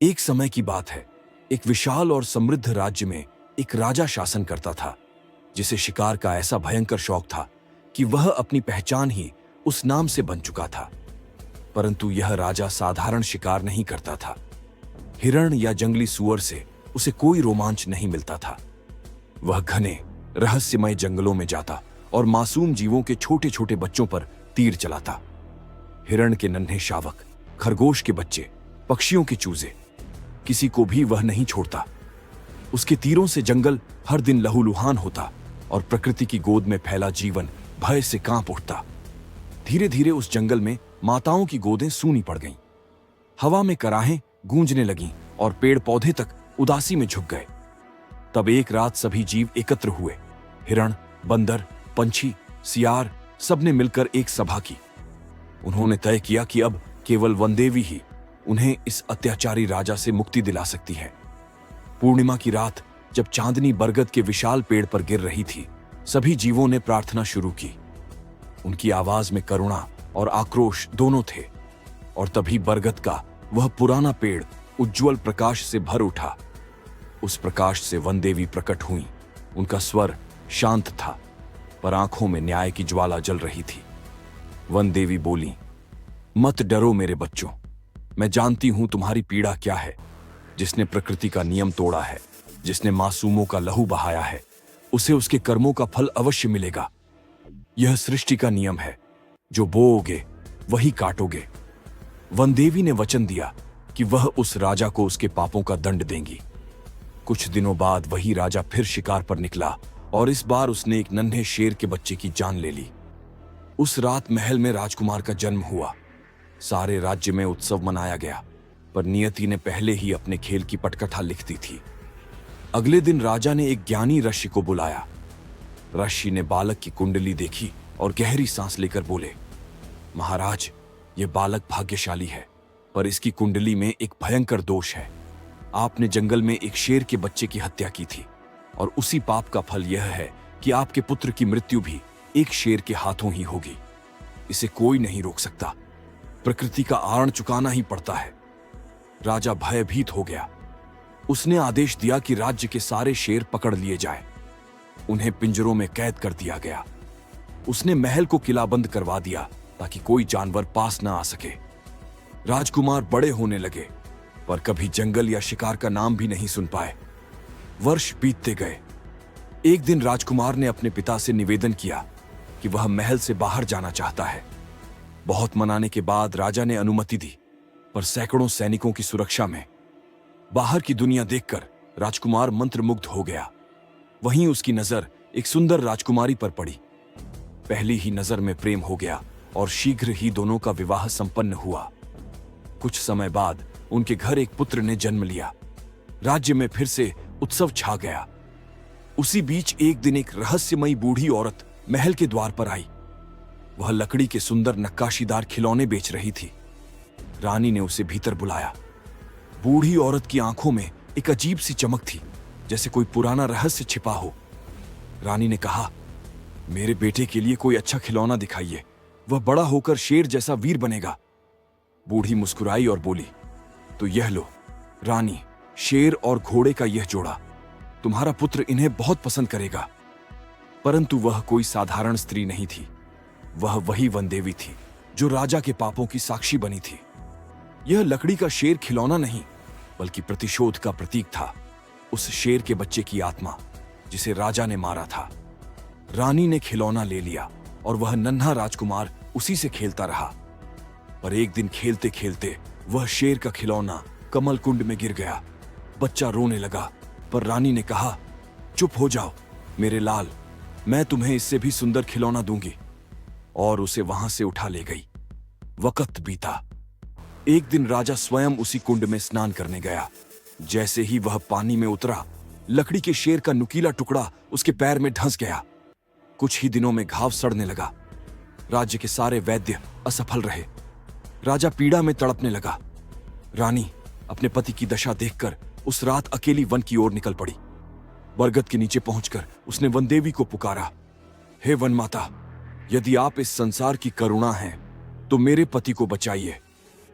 एक समय की बात है। एक विशाल और समृद्ध राज्य में एक राजा शासन करता था, जिसे शिकार का ऐसा भयंकर शौक था कि वह अपनी पहचान ही उस नाम से बन चुका था। परंतु यह राजा साधारण शिकार नहीं करता था। हिरण या जंगली सूअर से उसे कोई रोमांच नहीं मिलता था। वह घने रहस्यमय जंगलों में जाता और मासूम जीवों के छोटे छोटे बच्चों पर तीर चलाता। हिरण के नन्हे शावक, खरगोश के बच्चे, पक्षियों के चूजे, किसी को भी वह नहीं छोड़ता। उसके तीरों से जंगल हर दिन लहूलुहान होता और प्रकृति की गोद में फैला जीवन भय से कांप उठता। धीरे धीरे उस जंगल में माताओं की गोदें सूनी पड़ गईं। हवा में कराहें गूंजने लगीं और पेड़ पौधे तक उदासी में झुक गए। तब एक रात सभी जीव एकत्र हुए। हिरण, बंदर, पंछी, सियार, सबने मिलकर एक सभा की। उन्होंने तय किया कि अब केवल वनदेवी ही उन्हें इस अत्याचारी राजा से मुक्ति दिला सकती है। पूर्णिमा की रात जब चांदनी बरगद के विशाल पेड़ पर गिर रही थी, सभी जीवों ने प्रार्थना शुरू की। उनकी आवाज में करुणा और आक्रोश दोनों थे। और तभी बरगद का वह पुराना पेड़ उज्जवल प्रकाश से भर उठा। उस प्रकाश से वनदेवी प्रकट हुई। उनका स्वर शांत था, पर आंखों में न्याय की ज्वाला जल रही थी। वनदेवी बोली, मत डरो मेरे बच्चों, मैं जानती हूं तुम्हारी पीड़ा क्या है। जिसने प्रकृति का नियम तोड़ा है, जिसने मासूमों का लहू बहाया है, उसे उसके कर्मों का फल अवश्य मिलेगा। यह सृष्टि का नियम है, जो बोओगे वही काटोगे। वनदेवी ने वचन दिया कि वह उस राजा को उसके पापों का दंड देंगी। कुछ दिनों बाद वही राजा फिर शिकार पर निकला और इस बार उसने एक नन्हे शेर के बच्चे की जान ले ली। उस रात महल में राजकुमार का जन्म हुआ। सारे राज्य में उत्सव मनाया गया, पर नियति ने पहले ही अपने खेल की पटकथा लिख दी थी। अगले दिन राजा ने एक ज्ञानी ऋषि को बुलाया। ऋषि ने बालक की कुंडली देखी और गहरी सांस लेकर बोले, महाराज, यह बालक भाग्यशाली है, पर इसकी कुंडली में एक भयंकर दोष है। आपने जंगल में एक शेर के बच्चे की हत्या की थी, और उसी पाप का फल यह है कि आपके पुत्र की मृत्यु भी एक शेर के हाथों ही होगी। इसे कोई नहीं रोक सकता, प्रकृति का आरण चुकाना ही पड़ता है। राजा भयभीत हो गया। उसने आदेश दिया कि राज्य के सारे शेर पकड़ लिए जाएं। उन्हें पिंजरों में कैद कर दिया गया। उसने महल को किलाबंद करवा दिया ताकि कोई जानवर पास न आ सके। राजकुमार बड़े होने लगे, पर कभी जंगल या शिकार का नाम भी नहीं सुन पाए। वर्ष बीतते गए। एक दिन राजकुमार ने अपने पिता से निवेदन किया कि वह महल से बाहर जाना चाहता है। बहुत मनाने के बाद राजा ने अनुमति दी, पर सैकड़ों सैनिकों की सुरक्षा में बाहर की दुनिया देखकर राजकुमार मंत्रमुग्ध हो गया। वहीं उसकी नजर एक सुंदर राजकुमारी पर पड़ी। पहली ही नजर में प्रेम हो गया और शीघ्र ही दोनों का विवाह संपन्न हुआ। कुछ समय बाद उनके घर एक पुत्र ने जन्म लिया। राज्य में फिर से उत्सव छा गया। उसी बीच एक दिन एक रहस्यमयी बूढ़ी औरत महल के द्वार पर आई। वह लकड़ी के सुंदर नक्काशीदार खिलौने बेच रही थी। रानी ने उसे भीतर बुलाया। बूढ़ी औरत की आंखों में एक अजीब सी चमक थी, जैसे कोई पुराना रहस्य छिपा हो। रानी ने कहा, मेरे बेटे के लिए कोई अच्छा खिलौना दिखाइए, वह बड़ा होकर शेर जैसा वीर बनेगा। बूढ़ी मुस्कुराई और बोली, तो यह लो रानी, शेर और घोड़े का यह जोड़ा। तुम्हारा पुत्र इन्हें बहुत पसंद करेगा। परंतु वह कोई साधारण स्त्री नहीं थी। वह वही वनदेवी थी जो राजा के पापों की साक्षी बनी थी। यह लकड़ी का शेर खिलौना नहीं, बल्कि प्रतिशोध का प्रतीक था। उस शेर के बच्चे की आत्मा, जिसे राजा ने मारा था। रानी ने खिलौना ले लिया और वह नन्हा राजकुमार उसी से खेलता रहा। पर एक दिन खेलते खेलते वह शेर का खिलौना कमल कुंड में गिर गया। बच्चा रोने लगा, पर रानी ने कहा, चुप हो जाओ मेरे लाल, मैं तुम्हें इससे भी सुंदर खिलौना दूंगी। और उसे वहां से उठा ले गई। वक्त बीता। एक दिन राजा स्वयं उसी कुंड में स्नान करने गया। जैसे ही वह पानी में उतरा, लकड़ी के शेर का नुकीला टुकड़ा उसके पैर में धंस गया। कुछ ही दिनों में घाव सड़ने लगा। राज्य के सारे वैद्य असफल रहे। राजा पीड़ा में तड़पने लगा। रानी अपने पति की दशा देखकर उस रात अकेली वन की ओर निकल पड़ी। बरगद के नीचे पहुंचकर उसने वनदेवी को पुकारा, हे वन माता, यदि आप इस संसार की करुणा हैं, तो मेरे पति को बचाइए।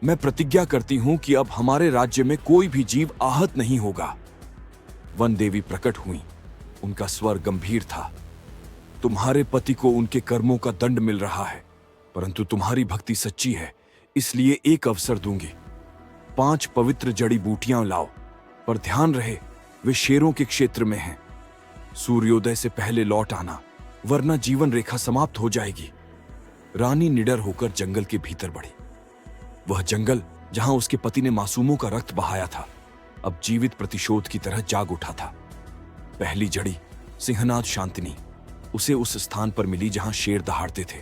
मैं प्रतिज्ञा करती हूं कि अब हमारे राज्य में कोई भी जीव आहत नहीं होगा। वन देवी प्रकट हुई। उनका स्वर गंभीर था। तुम्हारे पति को उनके कर्मों का दंड मिल रहा है, परंतु तुम्हारी भक्ति सच्ची है, इसलिए एक अवसर दूंगी। 5 पवित्र जड़ी बूटियां लाओ, पर ध्यान रहे वे शेरों के क्षेत्र में हैं। सूर्योदय से पहले लौट आना, वरना जीवन रेखा समाप्त हो जाएगी। रानी निडर होकर जंगल के भीतर बढ़ी। वह जंगल जहां उसके पति ने मासूमों का रक्त बहाया था, अब जीवित प्रतिशोध की तरह जाग उठा था। पहली जड़ी सिंहनाद शांतिनी उसे उस स्थान पर मिली जहां शेर दहाड़ते थे।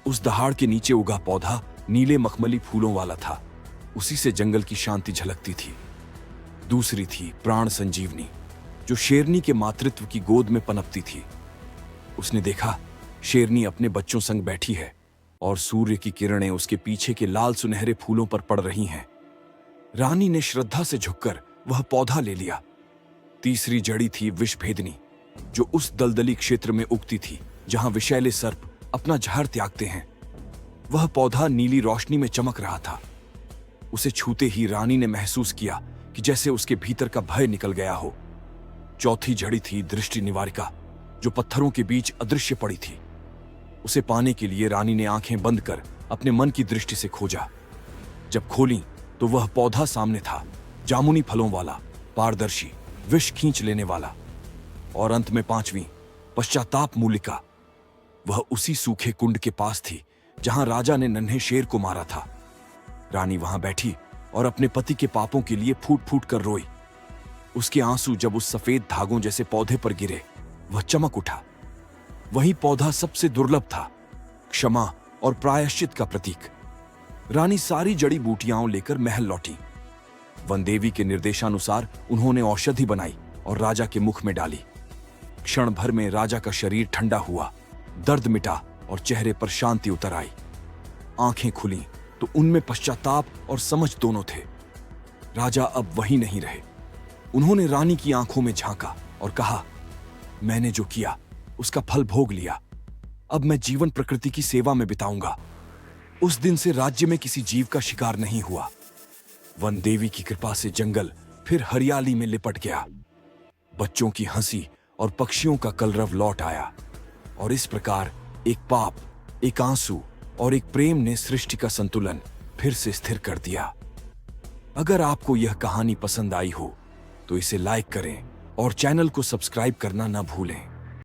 उस दहाड़ के नीचे उगा पौधा नीले मखमली फूलों वाला था। उसी से जंगल की शांति झलकती थी। दूसरी थी प्राण संजीवनी, जो शेरनी के मातृत्व की गोद में पनपती थी। उसने देखा शेरनी अपने बच्चों संग बैठी है और सूर्य की किरणें उसके पीछे के लाल सुनहरे फूलों पर पड़ रही हैं। रानी ने श्रद्धा से झुककर वह पौधा ले लिया। तीसरी जड़ी थी विषभेदनी, जो उस दलदली क्षेत्र में उगती थी जहां विषैले सर्प अपना जहर त्यागते हैं। वह पौधा नीली रोशनी में चमक रहा था। उसे छूते ही रानी ने महसूस किया कि जैसे उसके भीतर का भय निकल गया हो। चौथी जड़ी थी दृष्टि निवारिका, जो पत्थरों के बीच अदृश्य पड़ी थी। उसे पाने के लिए रानी ने आंखें बंद कर अपने मन की दृष्टि से खोजा। जब खोली तो वह पौधा सामने था, जामुनी फलों वाला, पारदर्शी, विष खींच लेने वाला। और अंत में 5वीं पश्चाताप मूलिका, वह उसी सूखे कुंड के पास थी जहां राजा ने नन्हे शेर को मारा था। रानी वहां बैठी और अपने पति के पापों के लिए फूट फूट कर रोई। उसके आंसू जब उस सफेद धागों जैसे पौधे पर गिरे, वह चमक उठा। वही पौधा सबसे दुर्लभ था, क्षमा और प्रायश्चित का प्रतीक। रानी सारी जड़ी बूटियां लेकर महल लौटी। वनदेवी के निर्देशानुसार उन्होंने औषधि बनाई और राजा के मुख में डाली। क्षण भर में राजा का शरीर ठंडा हुआ, दर्द मिटा और चेहरे पर शांति उतर आई। आंखें खुली तो उनमें पश्चाताप और समझ दोनों थे। राजा अब वहीं नहीं रहे। उन्होंने रानी की आंखों में झांका और कहा, मैंने जो किया उसका फल भोग लिया। अब मैं जीवन प्रकृति की सेवा में बिताऊंगा। उस दिन से राज्य में किसी जीव का शिकार नहीं हुआ। वन देवी की कृपा से जंगल फिर हरियाली में लिपट गया। बच्चों की हंसी और पक्षियों का कलरव लौट आया। और इस प्रकार एक पाप, एक आंसू और एक प्रेम ने सृष्टि का संतुलन फिर से स्थिर कर दिया। अगर आपको यह कहानी पसंद आई हो तो इसे लाइक करें और चैनल को सब्सक्राइब करना न भूलें।